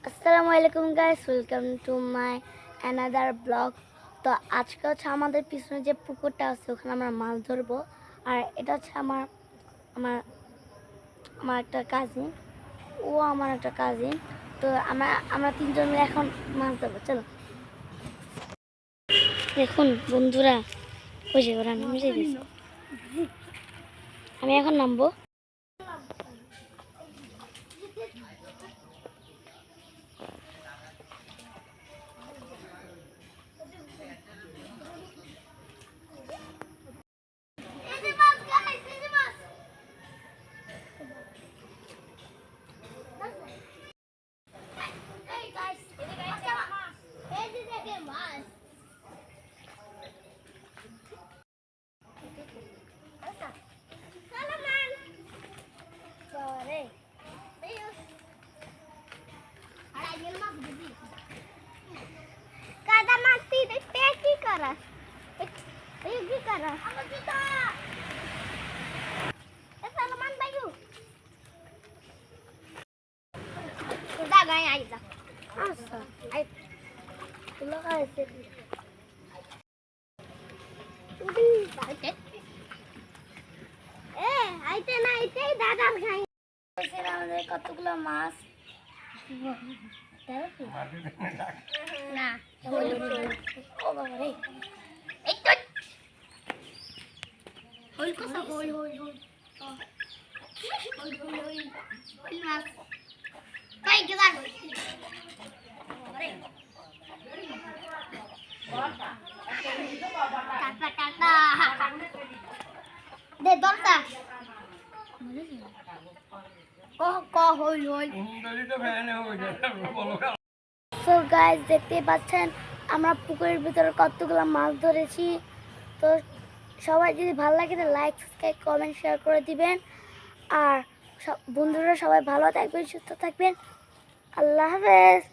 আসসালামু আলাইকুম guys, welcome to my another blog. তো আজকে হচ্ছে আমাদের পিছনে যে পুকুরটা আছে ওখানে আমরা মাছ ধরবো। আর এটা হচ্ছে আমার আমার আমার একটা কাজিন, ও আমার একটা কাজিন। তো আমরা তিনজন মিলে এখন মাছ ধরবো। চলো দেখুন বন্ধুরা, ওই যে ওরা নেমে গেছে, আমি এখন নামবো। Kada mati teki karas. Teki karas. Apa kita? Salaman bayu. Kita gaya aja. Asa. Ay. Tulo ka ese. Udi, aite. Aite na aite দাদার খাই। এসে আমাদের কতগুলো মাছ। না ও বাবা রে, এই তো হইল কথা হই হই হই হই হই হই হই মাছ কই গেলা টাটা টাটা দে দরটা সো গাইস, দেখতে পাচ্ছেন আমরা পুকুরের ভিতরে কতগুলো মাছ ধরেছি। তো সবাই যদি ভালো লাগে তো লাইক, সাবস্ক্রাইব, কমেন্ট, শেয়ার করে দিবেন। আর বন্ধুরা সবাই ভালো থাকবেন, সুস্থ থাকবেন। আল্লাহ হাফেজ।